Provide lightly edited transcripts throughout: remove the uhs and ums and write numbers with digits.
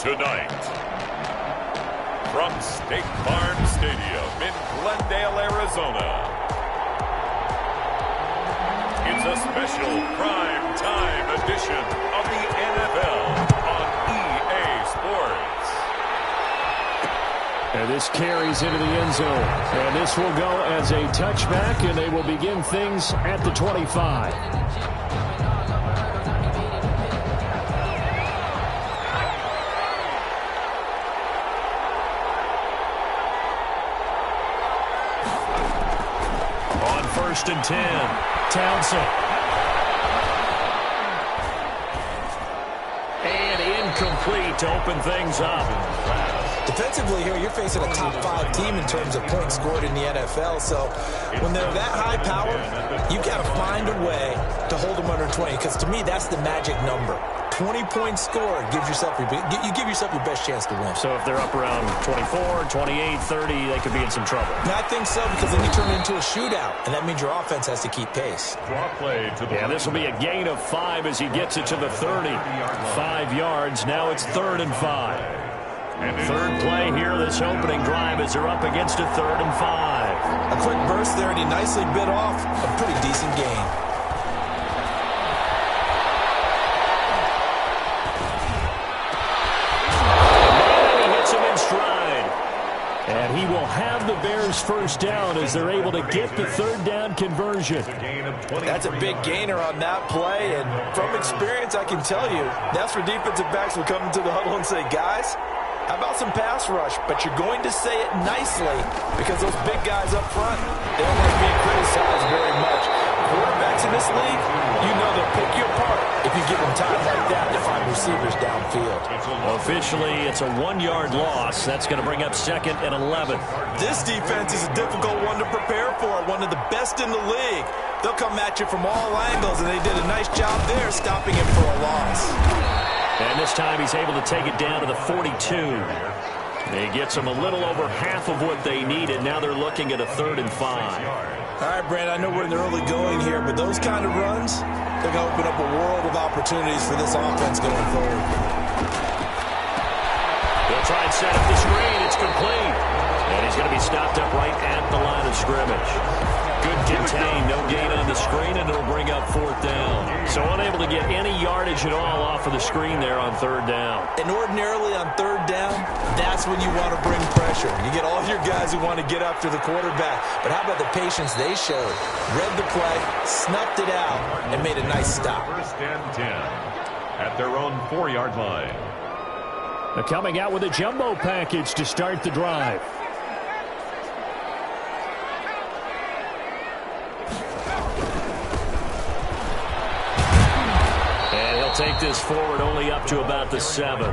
Tonight, from State Farm Stadium in Glendale, Arizona, it's a special prime time edition of the NFL on EA Sports. And this carries into the end zone. And this will go as a touchback, and they will begin things at the 25. On 1st and 10, Townsend. And incomplete to open things up. Defensively here, you're facing a top 5 team in terms of points scored in the NFL. So when they're that high power, you've got to find a way to hold them under 20. Because to me, that's the magic number. 20 points scored gives yourself you give yourself your best chance to win. So if they're up around 24, 28, 30, they could be in some trouble. I think so, because then you turn it into a shootout, and that means your offense has to keep pace. Draw play to the this will be a gain of 5 as he gets it to the 30. 5 yards. Now it's 3rd and 5. Third play here, this opening drive, as they're up against a 3rd and 5. A quick burst there, and he nicely bit off a pretty decent gain. And he will have the Bears first down as they're able to get the 3rd down conversion. That's a big gainer on that play, and from experience, I can tell you, that's where defensive backs will come into the huddle and say, guys, how about some pass rush? But you're going to say it nicely because those big guys up front, they don't like being criticized very much. Quarterbacks in this league, you know they'll pick you apart if you give them time like that to find receivers downfield. Officially, it's a 1-yard loss. That's going to bring up 2nd and 11. This defense is a difficult one to prepare for, one of the best in the league. They'll come at you from all angles, and they did a nice job there stopping him for a loss. And this time he's able to take it down to the 42. He gets them a little over half of what they needed. Now they're looking at a 3rd and 5. All right, Brand, I know we're in the early going here, but those kind of runs, they're going to open up a world of opportunities for this offense going forward. They'll try and set up the screen. It's complete. And he's going to be stopped up right at the line of scrimmage. Good contain, no gain on the screen, and it'll bring up 4th down. So unable to get any yardage at all off of the screen there on 3rd down. And ordinarily on 3rd down, that's when you want to bring pressure. You get all your guys who want to get after the quarterback. But how about the patience they showed? Read the play, snuffed it out, and made a nice stop. 1st and 10 at their own 4-yard line. They're coming out with a jumbo package to start the drive. Take this forward only up to about the 7.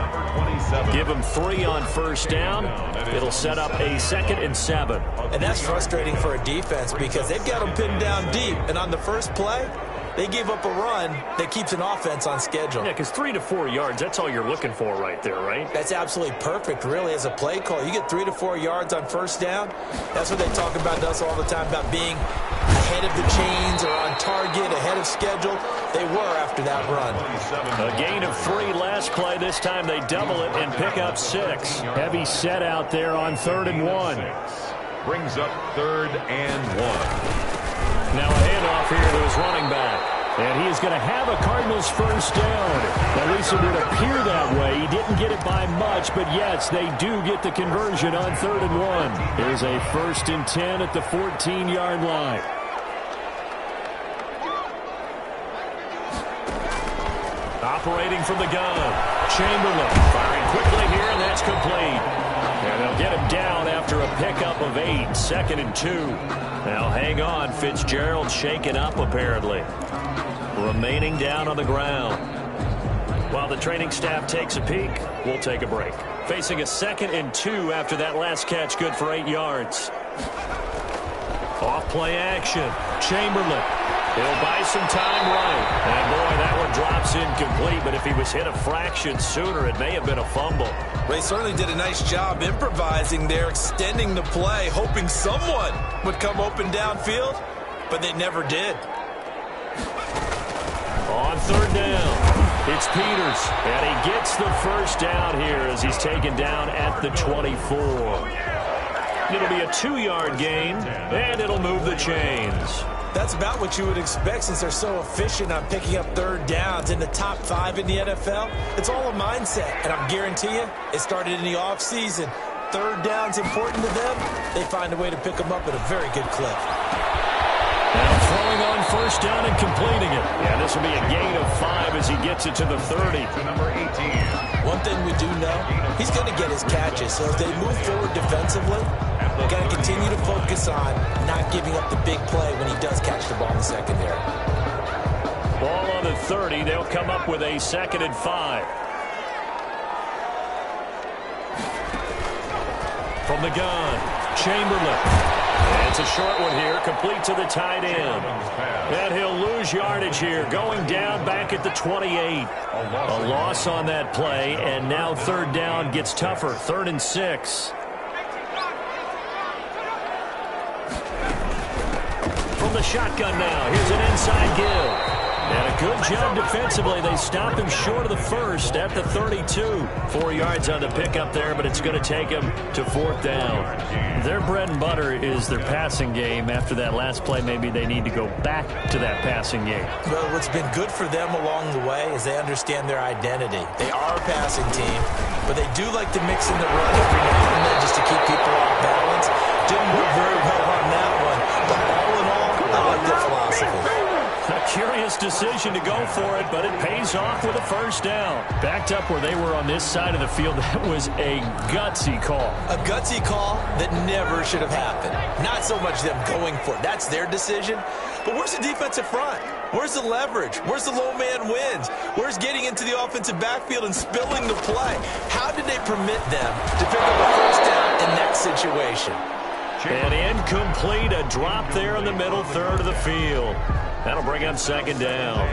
Give them 3 on 1st down. It'll set up a 2nd and 7. And that's frustrating for a defense because they've got them pinned down deep. And on the first play, they gave up a run that keeps an offense on schedule. Yeah, because 3 to 4 yards, that's all you're looking for right there, right? That's absolutely perfect, really, as a play call. You get 3 to 4 yards on 1st down. That's what they talk about to us all the time, about being ahead of the chains or on target, ahead of schedule. They were after that run. A gain of 3 last play. This time they double it and pick up 6. Heavy set out there on 3rd and 1. Brings up 3rd and 1. Now a handoff here to his running back. And he is going to have a Cardinals first down. At least it would appear that way. He didn't get it by much, but yes, they do get the conversion on 3rd and 1. Here's a 1st and 10 at the 14-yard line. Operating from the gun, Chamberlain firing quickly here, and that's complete. And they'll get him down after a pickup of 8, 2nd and 2. Now hang on, Fitzgerald shaken up apparently. Remaining down on the ground. While the training staff takes a peek, we'll take a break. Facing a 2nd and 2 after that last catch, good for 8 yards. Off play action, Chamberlain. He'll buy some time right. And, boy, that one drops incomplete. But if he was hit a fraction sooner, it may have been a fumble. Ray certainly did a nice job improvising there, extending the play, hoping someone would come open downfield, but they never did. On 3rd down, It's Peters, and he gets the first down here as he's taken down at the 24. It'll be a 2-yard gain, and it'll move the chains. That's about what you would expect since they're so efficient on picking up third downs in the top 5 in the NFL. It's all a mindset, and I guarantee you it started in the offseason. Third down's important to them. They find a way to pick them up at a very good clip. Now throwing on first down and completing it. Yeah, this will be a gain of 5 as he gets it to the 30. To number 18. One thing we do know, he's going to get his catches. So as they move forward defensively, we've got to continue to focus on not giving up the big play when he does catch the ball in the secondary. Ball on the 30. They'll come up with a 2nd and 5. From the gun, Chamberlain. And it's a short one here, complete to the tight end. And he'll lose yardage here, going down back at the 28. A loss on that play, and now third down gets tougher, 3rd and 6. From the shotgun now, here's an inside give. And a good job defensively. They stop him short of the first at the 32. 4 yards on the pickup there, but it's going to take him to 4th down. Their bread and butter is their passing game. After that last play, maybe they need to go back to that passing game. Well, what's been good for them along the way is they understand their identity. They are a passing team, but they do like to mix in the run every now and then just to keep people off balance. Didn't work very well on that one, but all in all, I like their philosophy. A curious decision to go for it, but it pays off with a first down. Backed up where they were on this side of the field, that was a gutsy call. A gutsy call that never should have happened. Not so much them going for it. That's their decision. But where's the defensive front? Where's the leverage? Where's the low man wins? Where's getting into the offensive backfield and spilling the play? How did they permit them to pick up a first down in that situation? And incomplete, a drop there in the middle third of the field. That'll bring up 2nd down.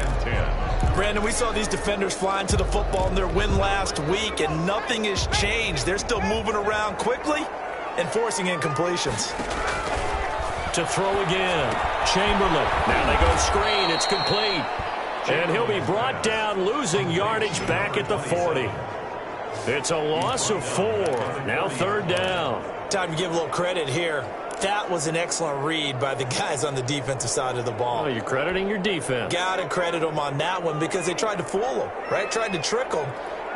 Brandon, we saw these defenders flying to the football in their win last week, and nothing has changed. They're still moving around quickly and forcing incompletions. To throw again, Chamberlain. Now they go screen. It's complete. And he'll be brought down, losing yardage back at the 40. It's a loss of 4. Now 3rd down. Time to give a little credit here. That was an excellent read by the guys on the defensive side of the ball. Oh, you're crediting your defense. Got to credit them on that one because they tried to fool them, right? Tried to trick them,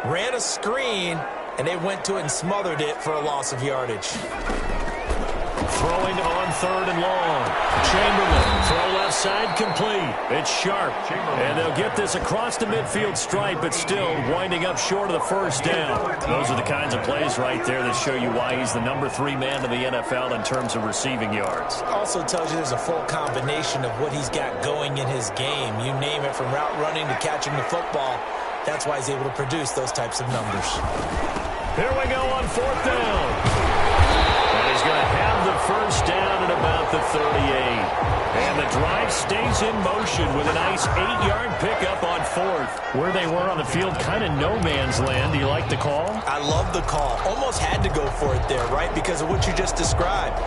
ran a screen, and they went to it and smothered it for a loss of yardage. Throwing on 3rd and long. Chamberlain, throw left side, complete. It's Sharp, and they'll get this across the midfield stripe, but still winding up short of the first down. Those are the kinds of plays right there that show you why he's the number 3 man in the NFL in terms of receiving yards. Also tells you there's a full combination of what he's got going in his game. You name it, from route running to catching the football. That's why he's able to produce those types of numbers. Here we go on 4th down. He's going to have the first down at about the 38. And the drive stays in motion with a nice 8-yard pickup on 4th. Where they were on the field, kind of no man's land. Do you like the call? I love the call. Almost had to go for it there, right? Because of what you just described.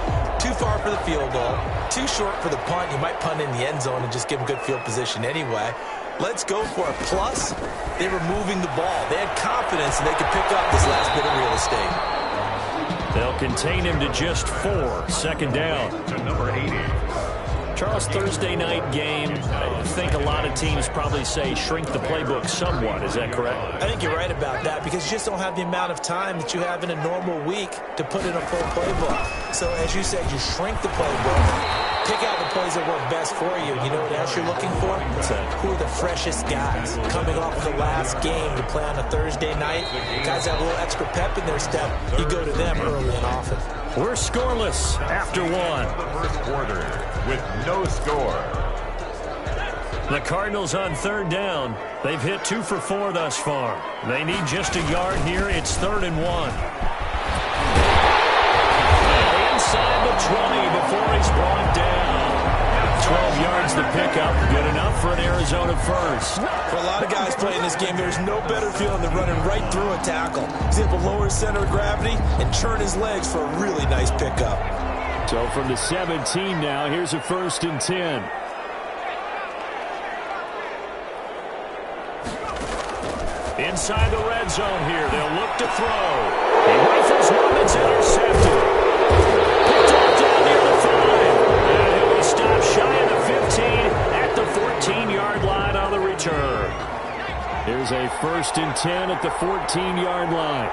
Too far for the field goal. Too short for the punt. You might punt in the end zone and just give him good field position anyway. Let's go for it. Plus, they were moving the ball. They had confidence and they could pick up this last bit of real estate. They'll contain him to just 4. 2nd down. To number 80. Charles, Thursday night game, I think a lot of teams probably say shrink the playbook somewhat. Is that correct? I think you're right about that because you just don't have the amount of time that you have in a normal week to put in a full playbook. So, as you said, you shrink the playbook. Pick out the plays that work best for you. You know what else you're looking for? What's that? Who are the freshest guys coming off the last game to play on a Thursday night? Guys have a little extra pep in their step. You go to them early and often. We're scoreless after 1. The first quarter with no score. The Cardinals on 3rd down. They've hit 2 for 4 thus far. They need just a yard here. It's 3rd and 1. Inside the 20 before he's brought down. 12 yards to pick up. Good enough for an Arizona first. For a lot of guys playing this game, there's no better feeling than running right through a tackle. He's able to lower his center of gravity and turn his legs for a really nice pickup. So from the 17 now, here's a 1st and 10. Inside the red zone here. They'll look to throw. He rifles one that's intercepted. Picked off down near the 5. And he'll be stopped shy of the 15 at the 14-yard line on the return. Here's a 1st and 10 at the 14-yard line.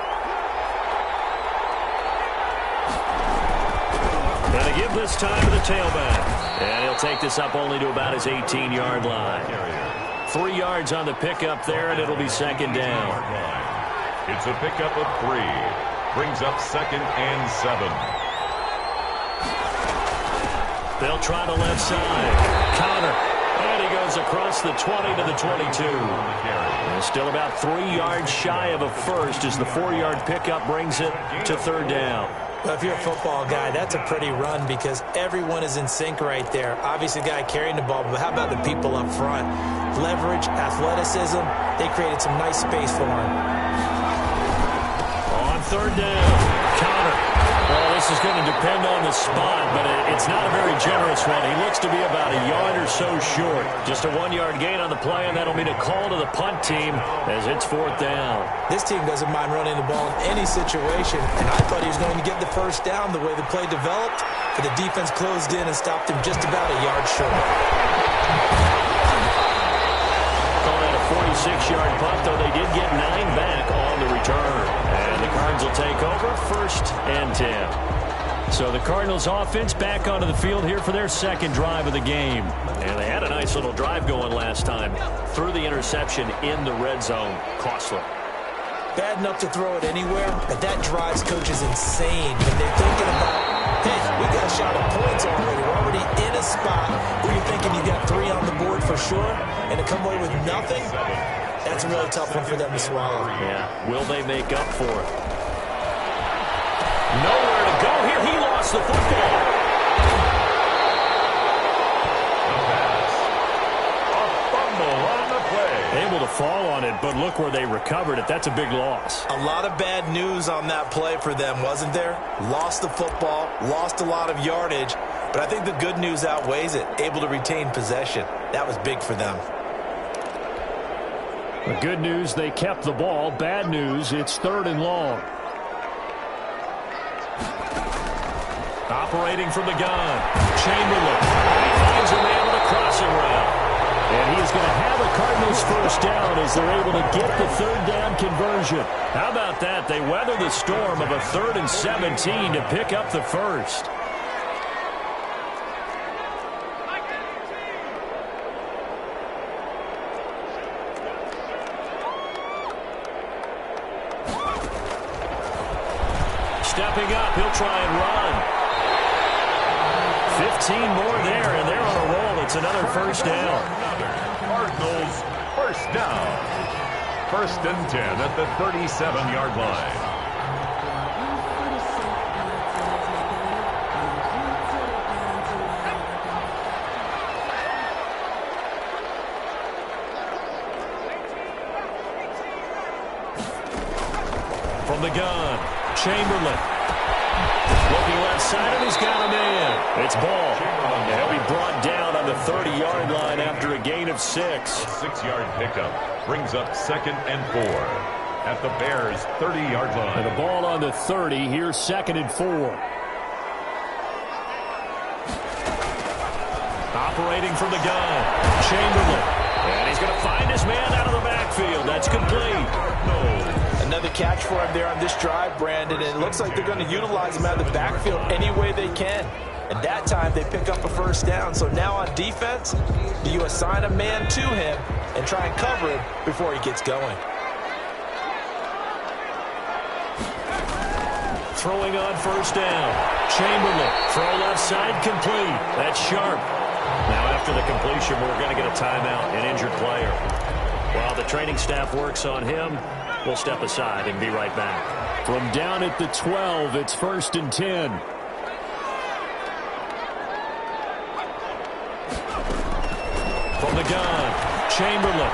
Going to give this time to the tailback. And he'll take this up only to about his 18-yard line. 3 yards on the pickup there, and it'll be 2nd down. It's a pickup of 3. Brings up 2nd and 7. They'll try the left side. Counter. And he goes across the 20 to the 22. And still about 3 yards shy of a first as the 4-yard pickup brings it to 3rd down. Well, if you're a football guy, that's a pretty run because everyone is in sync right there. Obviously, the guy carrying the ball, but how about the people up front? Leverage, athleticism, they created some nice space for him. On 3rd down, counter. Well, this is going to depend on the spot, but it's not a very generous one. He looks to be about a yard or so short. Just a 1-yard gain on the play, and that'll mean a call to the punt team as it's 4th down. This team doesn't mind running the ball in any situation, and I thought he was going to get the 1st down the way the play developed, but the defense closed in and stopped him just about a yard short. Call that a 46-yard punt, though they did get 9 back on the return. And the Cards will take over 1st and 10. So the Cardinals offense back onto the field here for their 2nd drive of the game. And they had a nice little drive going last time. Threw the interception in the red zone. Costly. Bad enough to throw it anywhere, but that drives coaches insane. And they're thinking about, hey, we got a shot at points already. We're already in a spot where you're thinking you got 3 on the board for sure, and to come away with nothing, that's a really tough one for them to swallow. Yeah, will they make up for it? Nowhere to go here. He lost the football. Able to fall on it, but look where they recovered it. That's a big loss. A lot of bad news on that play for them, wasn't there? Lost the football, lost a lot of yardage, but I think the good news outweighs it. Able to retain possession. That was big for them. The good news, they kept the ball. Bad news, it's 3rd and long. Operating from the gun, Chamberlain. He finds a man on a crossing route. And he is going to have a Cardinals 1st down as they're able to get the 3rd down conversion. How about that? They weather the storm of a 3rd and 17 to pick up the 1st. Stepping up, he'll try and run. 15 more there, and they're on a roll. It's another 1st down. Cardinals 1st down. 1st and 10 at the 37-yard line. From the gun, Chamberlain. Looking left side, and he's got a man. It's Ball. And he'll be brought down on the 30-yard line after a gain of 6. A 6-yard pickup brings up 2nd and 4 at the Bears' 30-yard line. And the ball on the 30. Here's 2nd and 4. Operating from the gun, Chamberlain. And he's going to find his man out of the backfield. That's complete. Another catch for him there on this drive, Brandon. And it looks like they're going to utilize him out of the backfield any way they can. And that time they pick up a 1st down. So now on defense, do you assign a man to him and try and cover him before he gets going? Throwing on 1st down. Chamberlain, throw left side, complete. That's Sharp. Now after the completion, we're going to get a timeout, an injured player. While the training staff works on him, we'll step aside and be right back. From down at the 12, it's 1st and 10. From the gun, Chamberlain.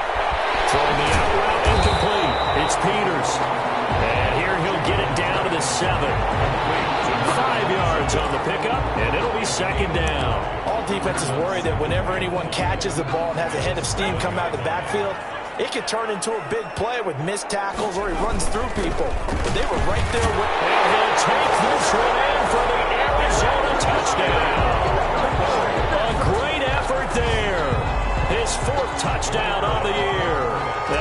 Throwing the out route, incomplete. It's Peters. And here he'll get it down to the 7. 5 yards on the pickup, and it'll be 2nd down. All defenses worry that whenever anyone catches the ball and has a head of steam come out of the backfield, It could turn into a big play with missed tackles or he runs through people. But they were right there with him. And he'll take this one in for the Arizona touchdown. A great effort there. His 4th touchdown on the year.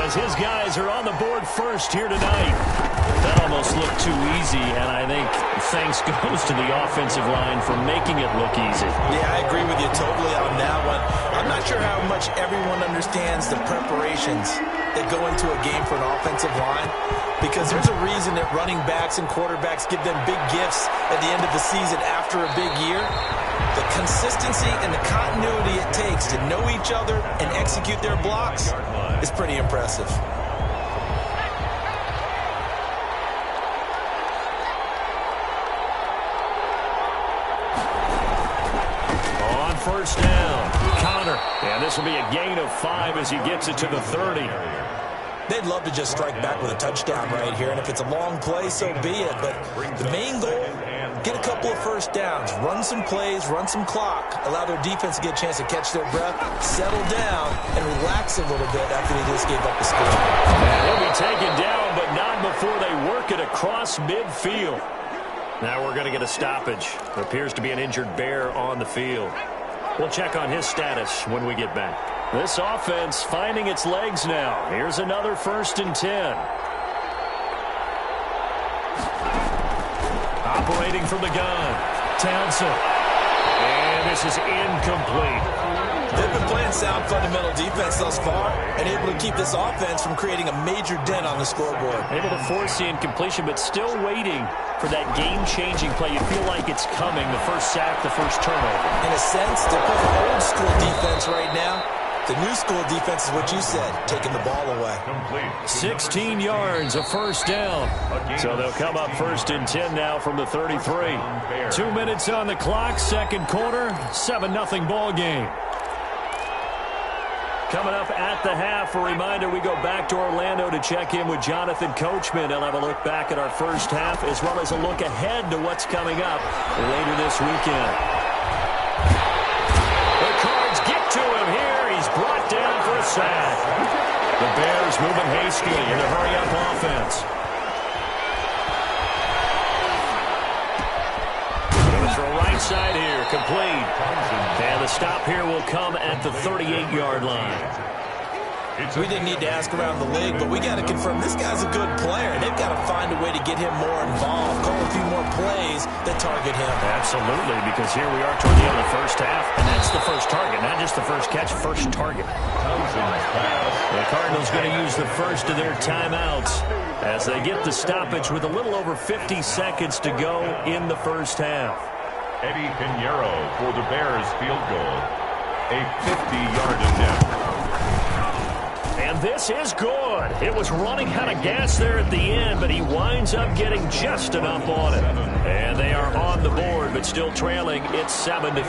As his guys are on the board first here tonight. That almost looked too easy, and I think thanks goes to the offensive line for making it look easy. Yeah, I agree with you totally on that one. I'm not sure how much everyone understands the preparations that go into a game for an offensive line, because there's a reason that running backs and quarterbacks give them big gifts at the end of the season after a big year. The consistency and the continuity it takes to know each other and execute their blocks is pretty impressive. First down, Connor. And this will be a gain of 5 as he gets it to the 30. They'd love to just strike back with a touchdown right here, and if it's a long play, so be it. But the main goal, get a couple of first downs, run some plays, run some clock, allow their defense to get a chance to catch their breath, settle down, and relax a little bit after they just gave up the score. And he'll be taken down, but not before they work it across midfield. Now we're going to get a stoppage. There appears to be an injured Bear on the field. We'll check on his status when we get back. This offense finding its legs now. Here's another 1st and 10. Operating from the gun, Townsend. And this is incomplete. They've been playing sound fundamental defense thus far and able to keep this offense from creating a major dent on the scoreboard. Able to force the incompletion, but still waiting for that game-changing play. You feel like it's coming, the first sack, the first turnover. In a sense, they're playing old-school defense right now. The new school defense is what you said, taking the ball away. 16 yards, a first down. So they'll come up 1st and 10 now from the 33. 2 minutes on the clock, second quarter, 7-0 ball game. Coming up at the half, a reminder, we go back to Orlando to check in with Jonathan Coachman. He'll have a look back at our first half as well as a look ahead to what's coming up later this weekend. The Cards get to him here. He's brought down for a sack. The Bears moving hastily in a hurry-up offense. Throw right side here, complete. And the stop here will come at the 38-yard line. We didn't need to ask around the league, but we got to confirm this guy's a good player. They've got to find a way to get him more involved, call a few more plays that target him. Absolutely, because here we are toward the end of the first half, and that's the first target, not just the first catch, first target. The Cardinals going to use the first of their timeouts as they get the stoppage with a little over 50 seconds to go in the first half. Eddie Pinheiro for the Bears field goal. A 50-yard attempt. And this is good. It was running out of gas there at the end, but he winds up getting just enough on it. And they are on the board, but still trailing. It's 7-3.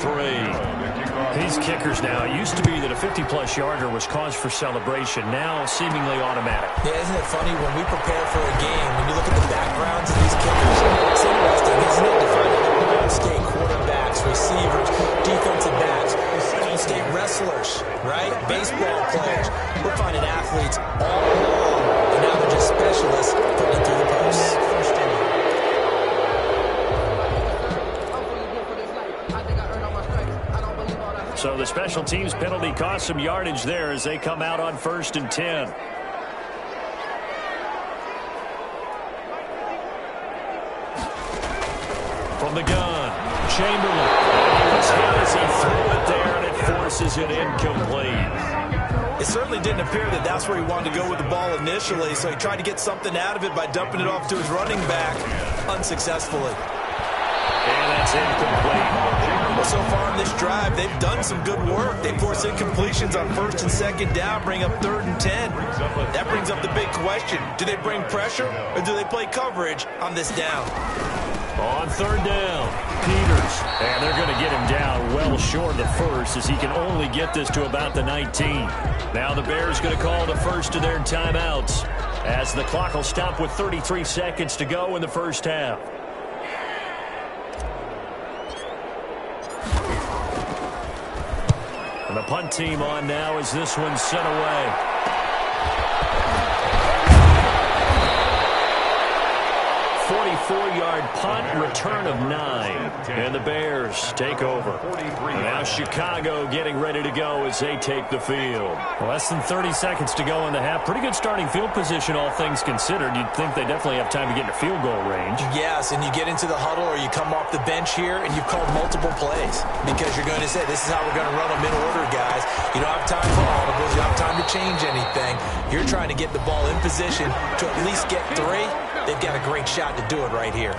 These kickers now, it used to be that a 50-plus yarder was cause for celebration. Now seemingly automatic. Yeah, isn't it funny when we prepare for a game, when you look at the backgrounds of these kickers, it's interesting, isn't it, to find out that Ohio State quarterbacks, receivers, defensive backs, Ohio State wrestlers, right? Baseball players. We're finding athletes all along, and now they're just specialists putting it through the posts. So the special teams penalty cost some yardage there as they come out on 1st and 10. From the gun, Chamberlain. He was hit as he threw it there, and it forces it incomplete. It certainly didn't appear that that's where he wanted to go with the ball initially, so he tried to get something out of it by dumping it off to his running back unsuccessfully. And that's incomplete. Well, so far in this drive, they've done some good work. They force incompletions on 1st and 2nd down, bring up 3rd and 10. That brings up the big question. Do they bring pressure or do they play coverage on this down? On 3rd down, Peters. And they're going to get him down well short of the first as he can only get this to about the 19. Now the Bears going to call the first of their timeouts as the clock will stop with 33 seconds to go in the first half. And the punt team on now as this one's sent away. 34-yard punt, return of 9. And the Bears take over. And now Chicago getting ready to go as they take the field. Less than 30 seconds to go in the half. Pretty good starting field position, all things considered. You'd think they definitely have time to get into field goal range. Yes, and you get into the huddle or you come off the bench here and you've called multiple plays because you're going to say, this is how we're going to run them in order, guys. You don't have time for audibles. You don't have time to change anything. You're trying to get the ball in position to at least get 3. They've got a great shot to do it right here.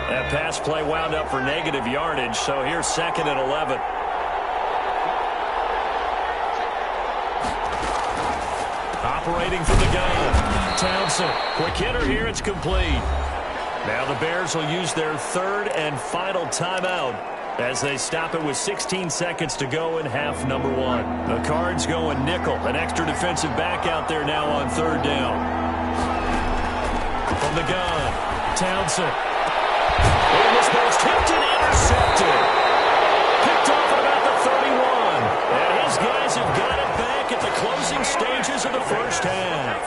That pass play wound up for negative yardage, so here's 2nd and 11. Operating from the gun, Townsend. Quick hitter here, it's complete. Now the Bears will use their 3rd and final timeout as they stop it with 16 seconds to go in half number 1. The Cards going nickel, an extra defensive back out there now on 3rd down. From the gun, Townsend. And this ball's tipped and intercepted. Picked off at about the 31. And his guys have got it back at the closing stages of the first half.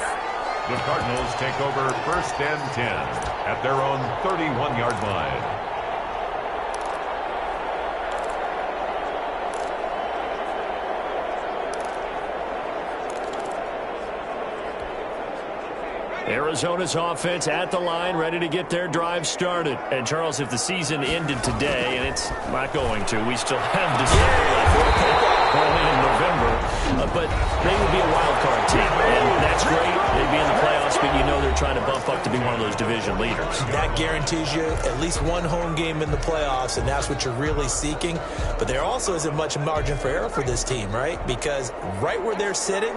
The Cardinals take over 1st and 10 at their own 31-yard line. Arizona's offense at the line, ready to get their drive started. And, Charles, if the season ended today, and it's not going to, we still have December left, early in November, but they would be a wild card team. And that's great. They'd be in the playoffs, but you know they're trying to bump up to be one of those division leaders. That guarantees you at least one home game in the playoffs, and that's what you're really seeking. But there also isn't much margin for error for this team, right? Because right where they're sitting,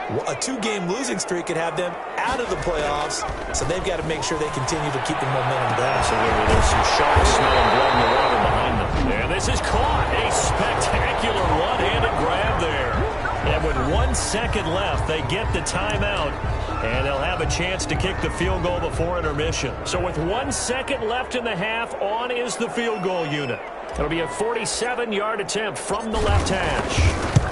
a 2-game losing streak could have them out of the playoffs, so they've got to make sure they continue to keep the momentum going. Absolutely. There's some sharks smelling blood in the water behind them. And this is caught. A spectacular one-handed grab there. And with 1 second left, they get the timeout, and they'll have a chance to kick the field goal before intermission. So with 1 second left in the half, on is the field goal unit. It'll be a 47-yard attempt from the left hash.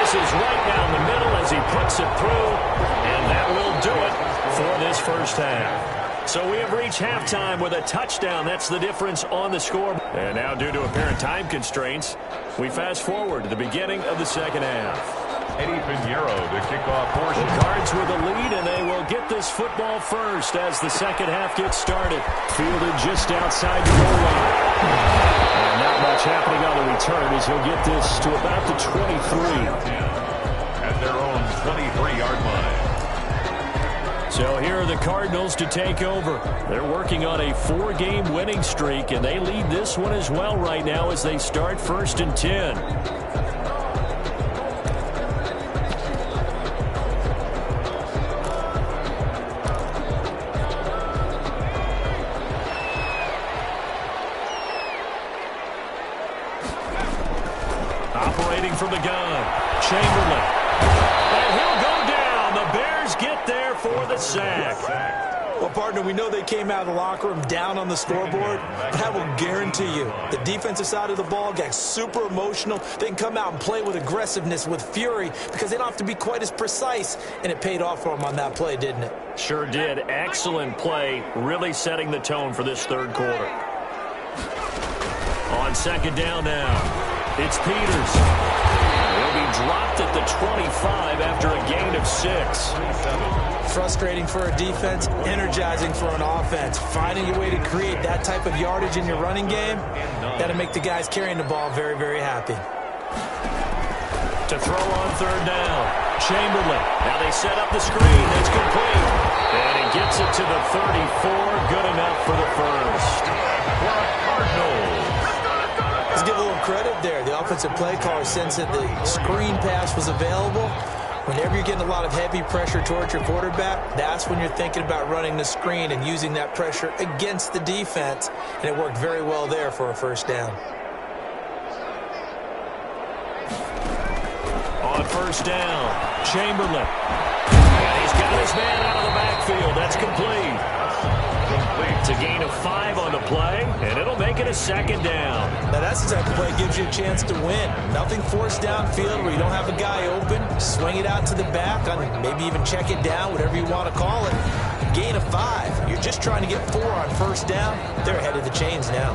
Is right down the middle as he puts it through, and that will do it for this first half. So we have reached halftime with a touchdown. That's the difference on the score. And now, due to apparent time constraints, we fast forward to the beginning of the second half. Eddie Pinheiro to kick off portion. The Cards with the lead, and they will get this football first as the second half gets started. Fielded just outside the goal line. And not much happening on the return as he'll get this to about the 23. At their own 23-yard line. So here are the Cardinals to take over. They're working on a 4-game winning streak, and they lead this one as well right now as they start 1st and 10. Operating from the gun, Chamberlain. And he'll go down. The Bears get there for the sack. Well, partner, we know they came out of the locker room down on the scoreboard, but I will guarantee you the defensive side of the ball got super emotional. They can come out and play with aggressiveness, with fury, because they don't have to be quite as precise, and it paid off for them on that play, didn't it? Sure did. Excellent play, really setting the tone for this third quarter. On 2nd down now. It's Peters. He'll be dropped at the 25 after a gain of 6. Frustrating for a defense, energizing for an offense. Finding a way to create that type of yardage in your running game, got to make the guys carrying the ball very, very happy. To throw on 3rd down, Chamberlain. Now they set up the screen. It's complete. And he gets it to the 34. Good enough for the first. Cardinals. Let's give a little credit there. The offensive play caller sensed that the screen pass was available. Whenever you're getting a lot of heavy pressure towards your quarterback, that's when you're thinking about running the screen and using that pressure against the defense. And it worked very well there for a first down. On 1st down, Chamberlain. And he's got his man out of the backfield. That's complete. It's a gain of 5 on the play, and it'll make it a 2nd down. Now, that's type of play gives you a chance to win. Nothing forced downfield where you don't have a guy open. Swing it out to the back, maybe even check it down, whatever you want to call it. Gain of 5. You're just trying to get 4 on first down. They're ahead of the chains now.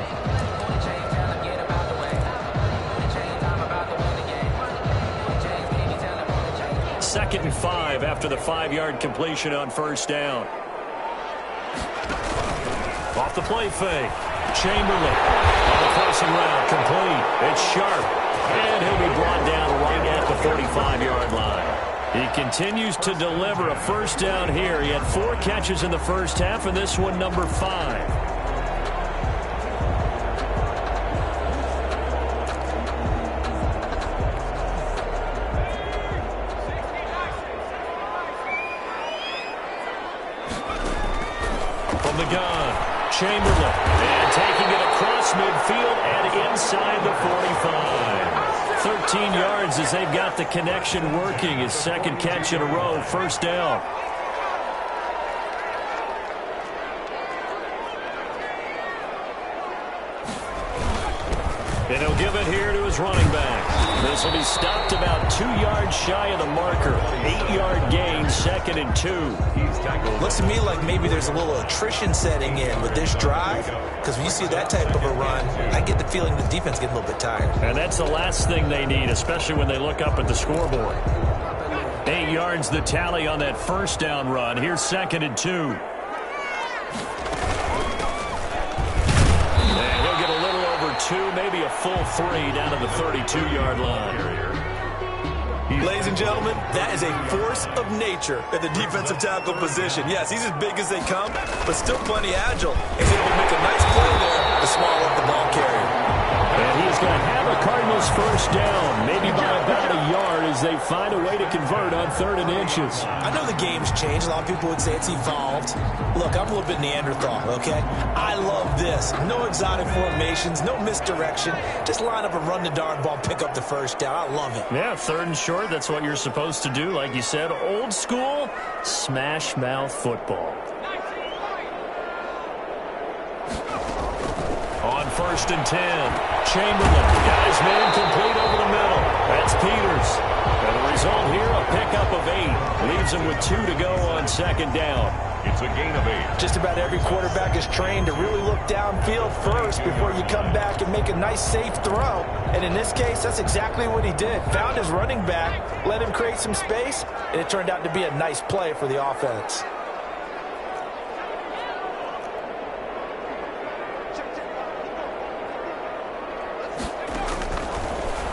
Second and 5 after the 5-yard completion on first down. Off the play fake. Chamberlain on the crossing route, complete. It's Sharp, and he'll be brought down right at the 45-yard line. He continues to deliver a first down here. He had 4 catches in the first half, and this one number 5. From the gun, Chamberlain, and taking it across midfield and inside the 45. 13 yards as they've got the connection working. His second catch in a row, first down. And he'll give it here to his running back. This will be stopped about 2 yards shy of the marker. 8-yard gain, second and 2. Looks to me like maybe there's a little attrition setting in with this drive, because when you see that type of a run, I get the feeling the defense getting a little bit tired. And that's the last thing they need, especially when they look up at the scoreboard. 8 yards the tally on that first down run. Here's second and 2. And he'll get a little over 2, maybe a full 3 down to the 32-yard line. Ladies and gentlemen, that is a force of nature at the defensive tackle position. Yes, he's as big as they come, but still plenty agile. He's able to make a nice play there to small up the ball carrier. And he's going to have a Cardinals first down, maybe by about a yard as they find a way to convert on 3rd and inches. I know the game's changed. A lot of people would say it's evolved. Look, I'm a little bit Neanderthal, okay? I love this. No exotic formations, no misdirection. Just line up and run the darn ball, pick up the first down. I love it. Yeah, 3rd and short, that's what you're supposed to do. Like you said, old school, smash mouth football. On 1st and 10, Chamberlain, guys man complete over the middle. That's Peters. And the result here, a pickup of 8. Leaves him with 2 to go on second down. It's a gain of 8. Just about every quarterback is trained to really look downfield first before you come back and make a nice, safe throw. And in this case, that's exactly what he did. Found his running back, let him create some space, and it turned out to be a nice play for the offense.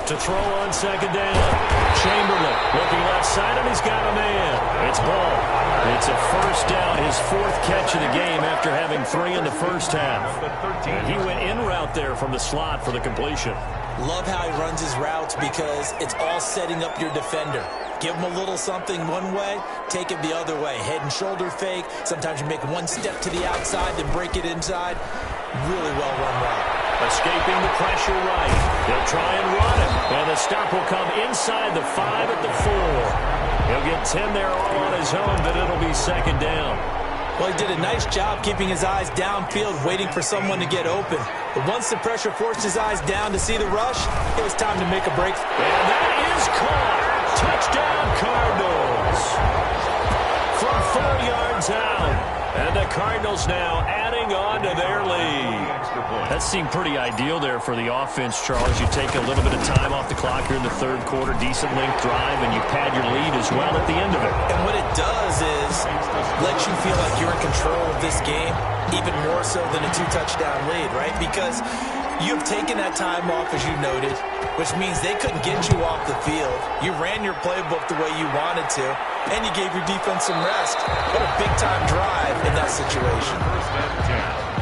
To throw on second down. Chamberlain looking left side, and he's got a man. It's Ball. It's a first down, his 4th catch of the game after having 3 in the first half. And he went in route there from the slot for the completion. Love how he runs his routes because it's all setting up your defender. Give him a little something one way, take it the other way. Head and shoulder fake. Sometimes you make one step to the outside, then break it inside. Really well run route. Escaping the pressure right. He'll try and run it. And the stop will come inside the 5 at the 4. He'll get 10 there all on his own, but it'll be second down. Well, he did a nice job keeping his eyes downfield, waiting for someone to get open. But once the pressure forced his eyes down to see the rush, it was time to make a break. And that is caught. Touchdown, Cardinals. From 4 yards out. And the Cardinals now adding on to their lead. That seemed pretty ideal there for the offense, Charles. You take a little bit of time off the clock here in the 3rd quarter, decent length drive, and you pad your lead as well at the end of it. And what it does is let you feel like you're in control of this game, even more so than a 2-touchdown lead, right? Because you've taken that time off, as you noted, which means they couldn't get you off the field. You ran your playbook the way you wanted to, and you gave your defense some rest. What a big-time drive in that situation. First and 10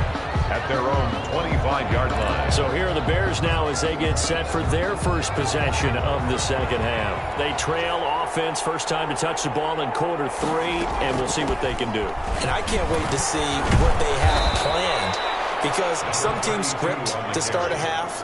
at their own 25-yard line. So here are the Bears now as they get set for their first possession of the second half. They trail offense, first time to touch the ball in quarter 3, and we'll see what they can do. And I can't wait to see what they have planned, because some teams script to start a half.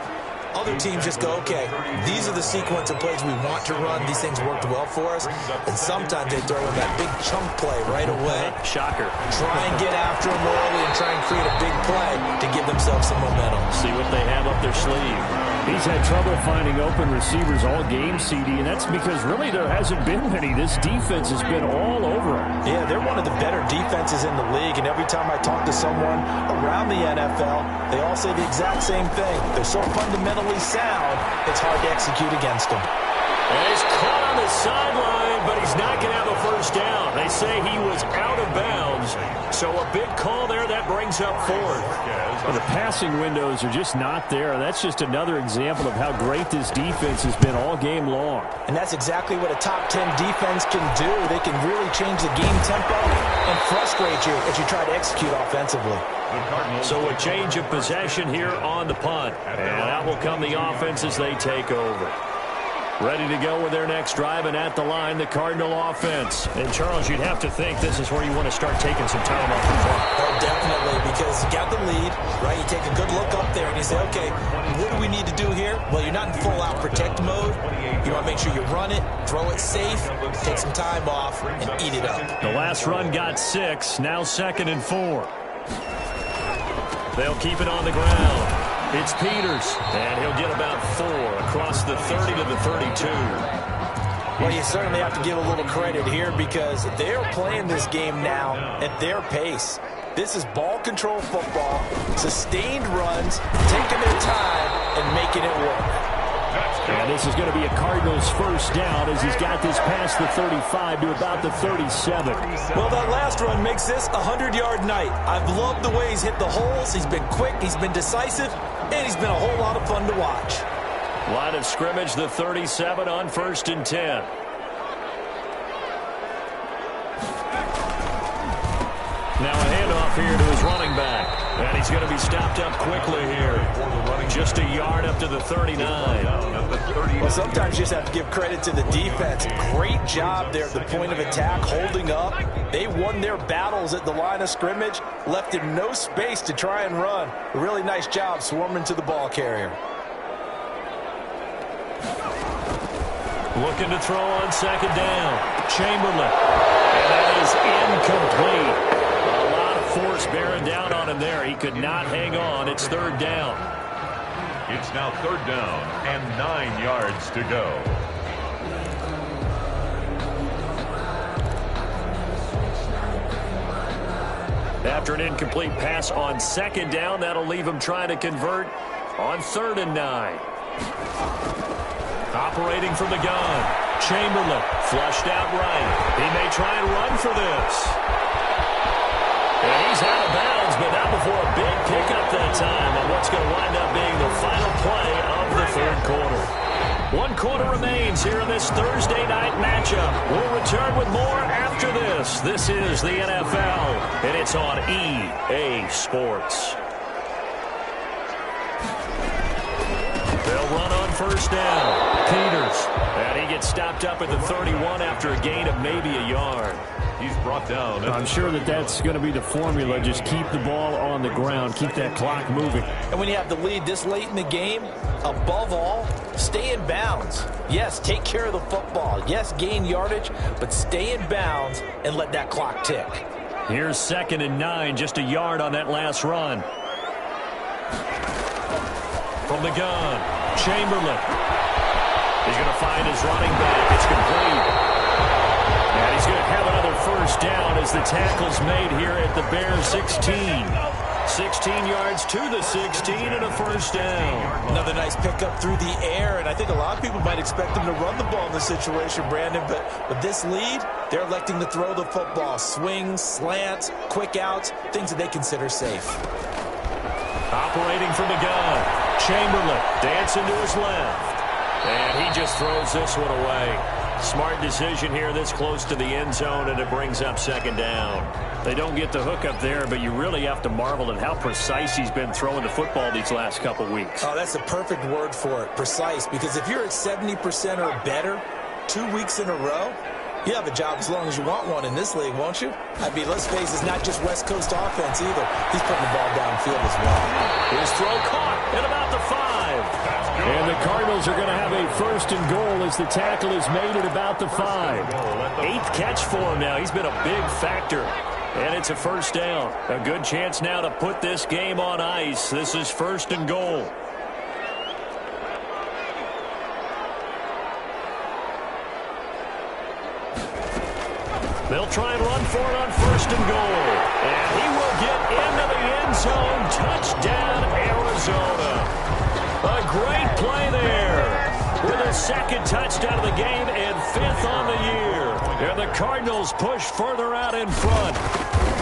Other teams just go, okay, these are the sequence of plays we want to run. These things worked well for us. And sometimes they throw in that big chunk play right away. Shocker. Try and get after them early and try and create a big play to give themselves some momentum. See what they have up their sleeve. He's had trouble finding open receivers all game, CD, and that's because really there hasn't been many. This defense has been all over him. Yeah, they're one of the better defenses in the league, and every time I talk to someone around the NFL, they all say the exact same thing. They're so fundamentally sound, it's hard to execute against them. And he's caught on the sideline, but he's not going to have a first down. They say he was out of bounds, so a big call there that brings up fourth. Well, the passing windows are just not there. That's just another example of how great this defense has been all game long. And that's exactly what a top 10 defense can do. They can really change the game tempo and frustrate you as you try to execute offensively. So a change of possession here on the punt. And out will come the offense as they take over. Ready to go with their next drive, and at the line, the Cardinal offense. And, Charles, you'd have to think this is where you want to start taking some time off the clock. Oh, definitely, because you got the lead, right? You take a good look up there, and you say, okay, what do we need to do here? Well, you're not in full-out protect mode. You want to make sure you run it, throw it safe, take some time off, and eat it up. The last run got 6, now 2nd and 4. They'll keep it on the ground. It's Peters, and he'll get about 4 across the 30 to the 32. Well, you certainly have to give a little credit here because they're playing this game now at their pace. This is ball control football, sustained runs, taking their time, and making it work. And this is going to be a Cardinals first down as he's got this past the 35 to about the 37. Well, that last run makes this a 100-yard night. I've loved the way he's hit the holes. He's been quick, he's been decisive, and he's been a whole lot of fun to watch. Line of scrimmage, the 37 on 1st and 10. Now a handoff here to his running back. And he's going to be stopped up quickly here. Just a yard up to the 39. Well, sometimes you just have to give credit to the defense. Great job there at the point of attack, holding up. They won their battles at the line of scrimmage, left him no space to try and run. A really nice job swarming to the ball carrier. Looking to throw on 2nd down. Chamberlain. And that is incomplete. A lot of force bearing down on him there. He could not hang on. It's 3rd down. It's now 3rd down and 9 yards to go. After an incomplete pass on 2nd down, that'll leave him trying to convert on 3rd and 9. Operating from the gun. Chamberlain flushed out right. He may try and run for this. And he's out of bounds, but not before a big pickup that time on what's going to wind up being the final play of the 3rd quarter. 1 quarter remains here in this Thursday night matchup. We'll return with more after this. This is the NFL, and it's on EA Sports. They'll run on 1st down. Peters. And he gets stopped up at the 31 after a gain of maybe a yard. He's brought down. I'm sure that's going to be the formula. Just keep the ball on the ground. Keep that clock moving. And when you have the lead this late in the game, above all, stay in bounds. Yes, take care of the football. Yes, gain yardage, but stay in bounds and let that clock tick. Here's 2nd and 9, just a yard on that last run. From the gun, Chamberlain. He's going to find his running back. It's complete. And he's going to have another first down as the tackle's made here at the Bears 16. 16 yards to the 16 and a first down. Another nice pickup through the air, and I think a lot of people might expect him to run the ball in this situation, Brandon, but with this lead, they're electing to throw the football. Swings, slants, quick outs, things that they consider safe. Operating from the gun, Chamberlain dancing to his left. And he just throws this one away. Smart decision here this close to the end zone, and it brings up 2nd down. They don't get the hook up there, but you really have to marvel at how precise he's been throwing the football these last couple weeks. Oh, that's the perfect word for it, precise, because if you're at 70% or better 2 weeks in a row, you have a job as long as you want one in this league, won't you? I mean, let's face it, it's not just West Coast offense either. He's putting the ball downfield as well. His throw caught at about the 5. And the Cardinals are going to have a 1st and goal as the tackle is made at about the 5. 8th catch for him now. He's been a big factor. And it's a first down. A good chance now to put this game on ice. This is 1st and goal. They'll try and run for it on 1st and goal. And he will get into the end zone. Touchdown, Arizona. A great play there. With a 2nd touchdown of the game and 5th on the year. And the Cardinals push further out in front.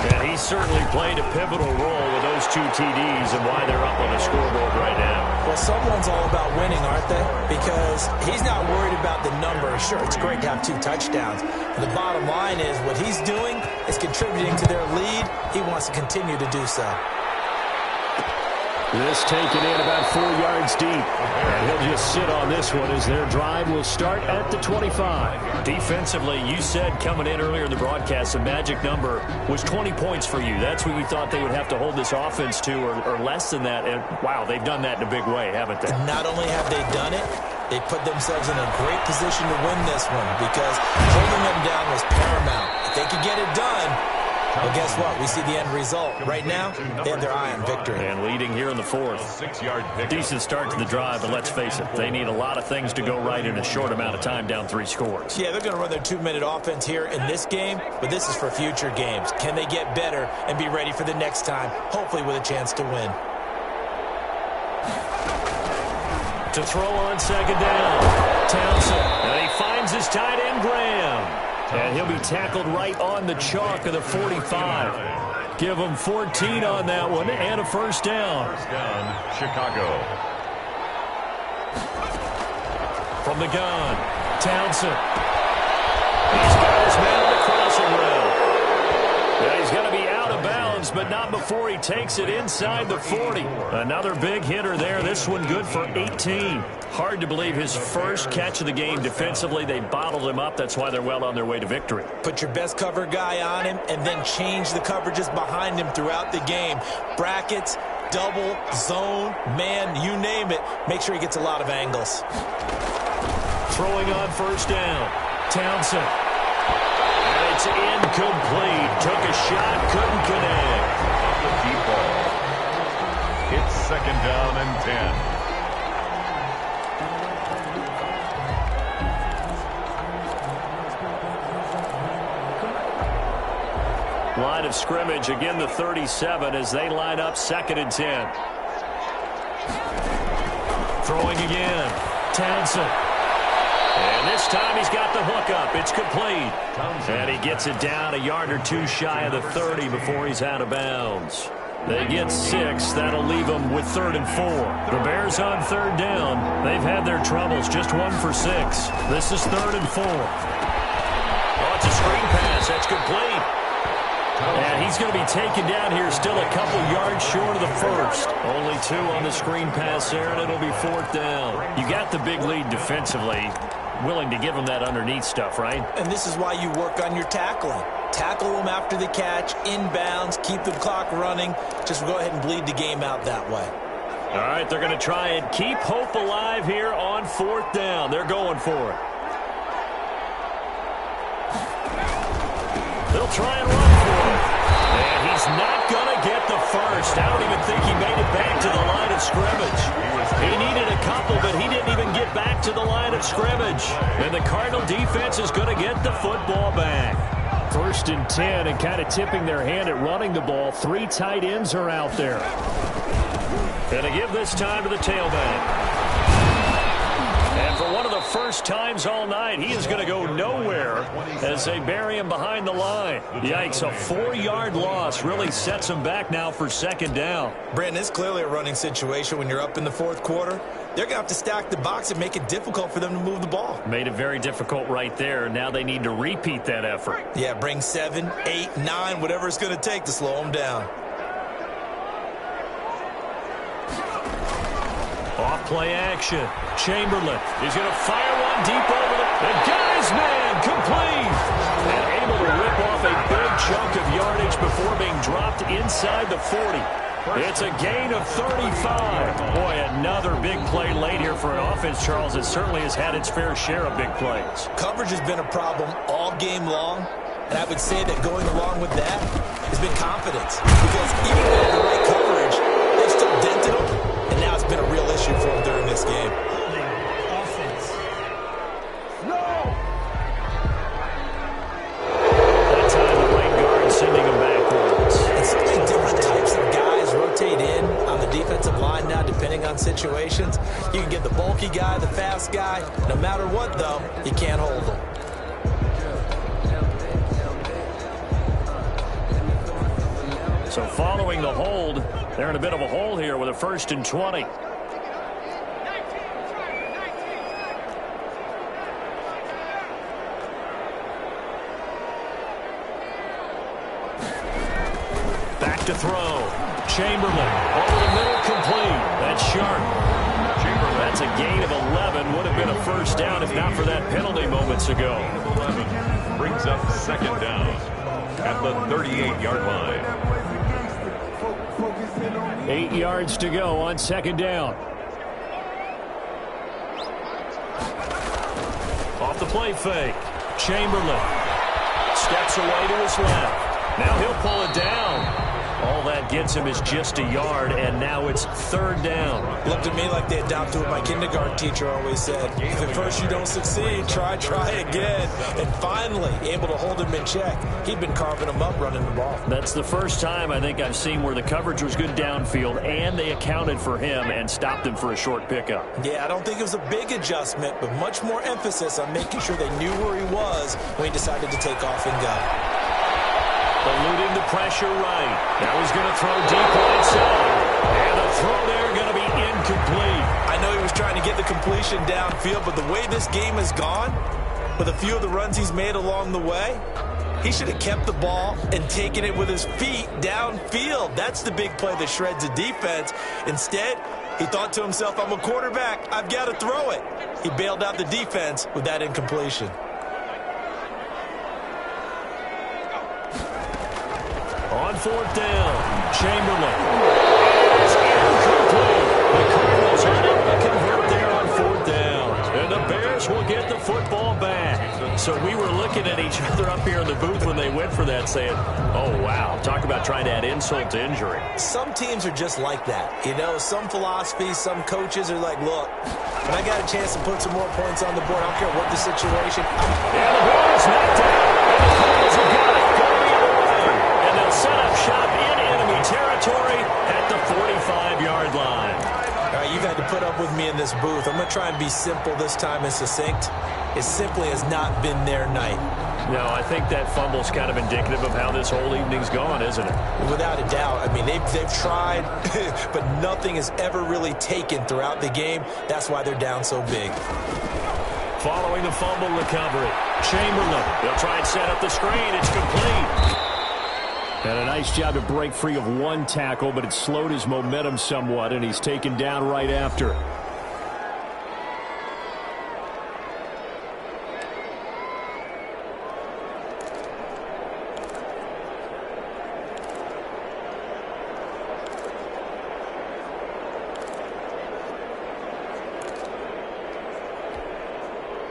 And he certainly played a pivotal role with those 2 TDs and why they're up on the scoreboard right now. Well, someone's all about winning, aren't they? Because he's not worried about the number. Sure, it's great to have 2 touchdowns. But the bottom line is what he's doing is contributing to their lead. He wants to continue to do so. This taken in about 4 yards deep. And he'll just sit on this one as their drive will start at the 25. Defensively, you said coming in earlier in the broadcast, the magic number was 20 points for you. That's what you thought they would have to hold this offense to or less than that. And, wow, they've done that in a big way, haven't they? Not only have they done it, they put themselves in a great position to win this one because holding them down was paramount. If they could get it done, well, guess what? We see the end result. Right now, they have their eye on victory. And leading here in the 4th. Decent start to the drive, but let's face it, they need a lot of things to go right in a short amount of time, down 3 scores. Yeah, they're going to run their 2-minute offense here in this game, but this is for future games. Can they get better and be ready for the next time, hopefully with a chance to win? To throw on 2nd down, Townsend. And he finds his tight end, Graham. And he'll be tackled right on the chalk of the 45. Give him 14 on that one and a 1st down. Chicago. From the gun, Townsend. He's got his man on the crossing route. Now he's going to be out of bounds, but not before he takes it inside the 40. Another big hitter there. This one good for 18. Hard to believe his first catch of the game defensively. They bottled him up. That's why they're well on their way to victory. Put your best cover guy on him and then change the coverages behind him throughout the game. Brackets, double, zone, man, you name it. Make sure he gets a lot of angles. Throwing on 1st down, Townsend. And it's incomplete. Took a shot, couldn't connect. The deep ball. It's 2nd down and 10. Line of scrimmage, again the 37 as they line up 2nd and 10. Throwing again, Townsend. And this time he's got the hook up. It's complete. And he gets it down a yard or 2 shy of the 30 before he's out of bounds. They get 6. That'll leave them with 3rd and 4. The Bears on 3rd down. They've had their troubles. Just 1 for 6. This is 3rd and 4. Oh, it's a screen pass. That's complete. And he's going to be taken down here still a couple yards short of the 1st. Only 2 on the screen pass there, and it'll be 4th down. You got the big lead defensively. Willing to give him that underneath stuff, right? And this is why you work on your tackling. Tackle them after the catch, inbounds, keep the clock running. Just go ahead and bleed the game out that way. All right, they're going to try and keep hope alive here on 4th down. They're going for it. They'll try and run for it. And he's not going to get the 1st. I don't even think he made it back to the line of scrimmage. He needed a couple, but he didn't even get back to the line of scrimmage. And the Cardinal defense is going to get the football back. 1st and 10, and kind of tipping their hand at running the ball. 3 tight ends are out there. And to give this time to the tailback. And for one of the first times all night, he is going to go nowhere as they bury him behind the line. Yikes, a 4-yard loss really sets him back now for 2nd down. Brandon, it's clearly a running situation when you're up in the 4th quarter. They're going to have to stack the box and make it difficult for them to move the ball. Made it very difficult right there. Now they need to repeat that effort. Yeah, bring 7, 8, 9, whatever it's going to take to slow them down. Off play action. Chamberlain is going to fire one deep over the guy's man. Complete. And able to rip off a big chunk of yardage before being dropped inside the 40. It's a gain of 35. Boy, another big play late here for an offense, Charles. It certainly has had its fair share of big plays. Coverage has been a problem all game long. And I would say that going along with that has been confidence. Because even with the right coverage, they've still dented them. And now it's been a real issue for him during this game. That You can get the bulky guy, the fast guy. No matter what, though, you can't hold them. So following the hold, they're in a bit of a hole here with a 1st and 20. Back to throw. Chamberlain over the middle, complete. That's sharp. That's a gain of 11. Would have been a first down if not for that penalty moments ago. 11 brings up 2nd down at the 38-yard line. 8 yards to go on 2nd down. Off the play fake. Chamberlain steps away to his left. Now he'll pull it down. All that gets him is just a yard, and now it's 3rd down. Looked at me like they adopted what my kindergarten teacher always said. If at first you don't succeed, try again. And finally, able to hold him in check. He'd been carving him up running the ball. That's the first time I think I've seen where the coverage was good downfield, and they accounted for him and stopped him for a short pickup. Yeah, I don't think it was a big adjustment, but much more emphasis on making sure they knew where he was when he decided to take off and go. Eluding the pressure right. Now he's going to throw deep right side. And the throw there going to be incomplete. I know he was trying to get the completion downfield, but the way this game has gone, with a few of the runs he's made along the way, he should have kept the ball and taken it with his feet downfield. That's the big play that shreds a defense. Instead, he thought to himself, I'm a quarterback. I've got to throw it. He bailed out the defense with that incompletion. On 4th down, Chamberlain. It's incomplete. The Cardinals unable to convert there on 4th down. And the Bears will get the football back. So we were looking at each other up here in the booth when they went for that saying, oh, wow, talk about trying to add insult to injury. Some teams are just like that. You know, some philosophies, some coaches are like, look, when I got a chance to put some more points on the board, I don't care what the situation. And the ball is knocked out. And the Cardinals have got it. Set up shop in enemy territory at the 45-yard line. All right, you've had to put up with me in this booth. I'm going to try and be simple this time and succinct. It simply has not been their night. No, I think that fumble's kind of indicative of how this whole evening's gone, isn't it? Without a doubt. I mean, they've tried, but nothing has ever really taken throughout the game. That's why they're down so big. Following the fumble recovery, Chamberlain. They'll try and set up the screen. It's complete. And a nice job to break free of one tackle, but it slowed his momentum somewhat, and he's taken down right after.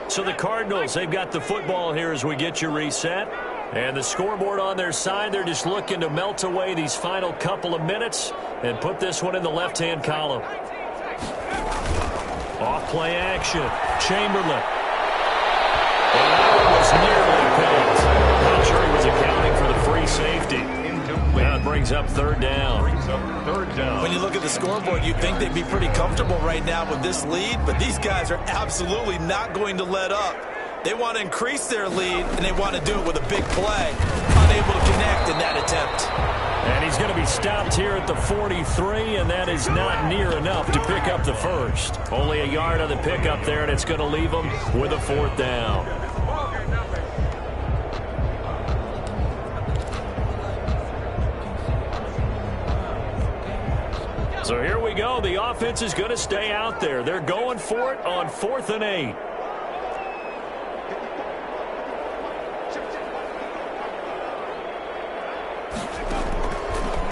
So the Cardinals, they've got the football here as we get you reset. And the scoreboard on their side, they're just looking to melt away these final couple of minutes and put this one in the left-hand column. Off play action. Chamberlain. And that was nearly picked. Not sure he was accounting for the free safety. That brings up 3rd down. When you look at the scoreboard, you'd think they'd be pretty comfortable right now with this lead, but these guys are absolutely not going to let up. They want to increase their lead, and they want to do it with a big play. Unable to connect in that attempt. And he's going to be stopped here at the 43, and that is not near enough to pick up the first. Only a yard on the pickup there, and it's going to leave them with a 4th down. So here we go. The offense is going to stay out there. They're going for it on 4th and 8.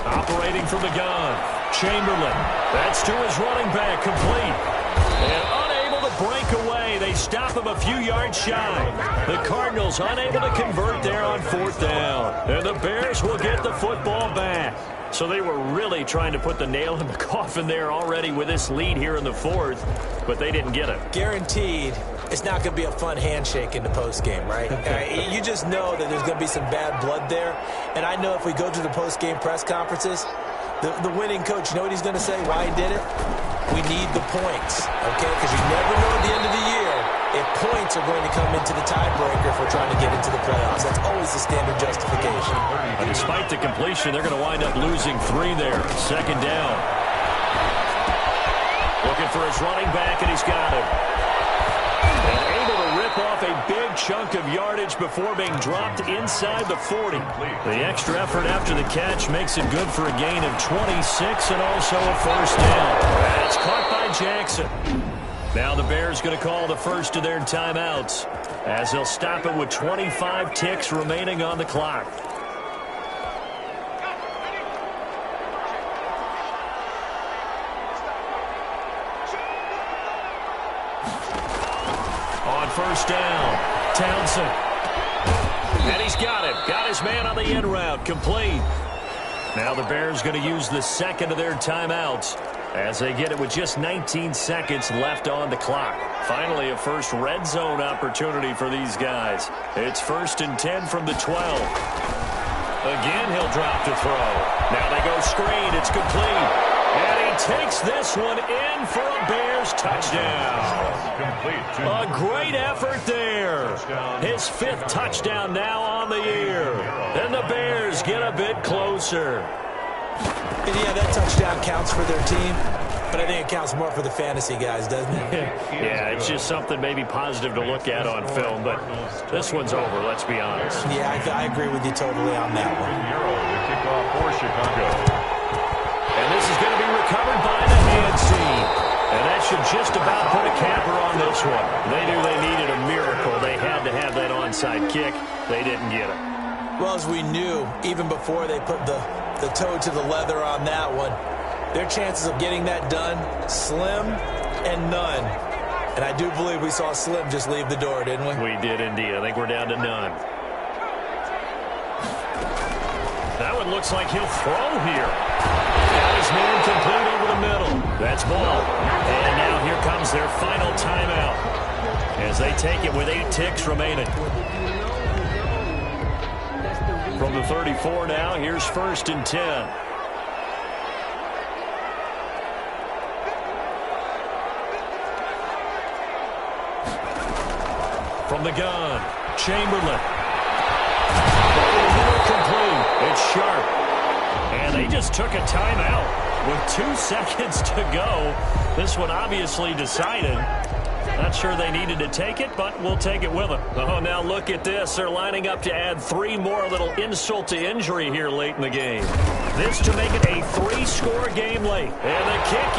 Operating from the gun, Chamberlain. That's to his running back, complete. And unable to break away. They stop him a few yards shy. The Cardinals unable to convert there on 4th down. And the Bears will get the football back. So they were really trying to put the nail in the coffin there already with this lead here in the 4th, but they didn't get it. Guaranteed, it's not going to be a fun handshake in the postgame, right? You just know that there's going to be some bad blood there. And I know if we go to the postgame press conferences, the winning coach, you know what he's going to say, why he did it? We need the points, okay? Because you never know at the end of the year if points are going to come into the tiebreaker if we're trying to get into the playoffs. That's always the standard justification. But despite the completion, they're going to wind up losing 3 there. Second down. Looking for his running back, and he's got him. And able to rip off a big chunk of yardage before being dropped inside the 40. The extra effort after the catch makes it good for a gain of 26 and also a first down. That's caught by Jackson. Now the Bears going to call the first of their timeouts as they'll stop it with 25 ticks remaining on the clock. On first down, Townsend. And he's got it. Got his man on the end route. Complete. Now the Bears going to use the second of their timeouts as they get it with just 19 seconds left on the clock. Finally, a first red zone opportunity for these guys. It's 1st and 10 from the 12. Again, he'll drop to throw. Now they go screen. It's complete. And he takes this one in for a Bears touchdown. A great effort there. His 5th touchdown now on the year. And the Bears get a bit closer. And yeah, that touchdown counts for their team, but I think it counts more for the fantasy guys, doesn't it? Yeah, it's just something maybe positive to look at on film, but this one's over, let's be honest. Yeah, I agree with you totally on that one. The kickoff for Chicago. And this is going to be recovered by the hand team. And that should just about put a capper on this one. They knew they needed a miracle. They had to have that onside kick. They didn't get it. Well, as we knew, even before they put the toe to the leather on that one, their chances of getting that done, slim and none. And I do believe we saw Slim just leave the door, didn't we? We did indeed. I think we're down to none. That one looks like he'll throw here. Got his man complete over the middle. That's ball. And now here comes their final timeout as they take it with 8 ticks remaining. From the 34 now, here's 1st and 10. From the gun, Chamberlain. Complete. It's sharp. And they just took a timeout with 2 seconds to go. This one obviously decided. Not sure they needed to take it, but we'll take it with them. Oh, now look at this. They're lining up to add 3 more, little insult to injury here late in the game. This to make it a 3-score game late. And the kick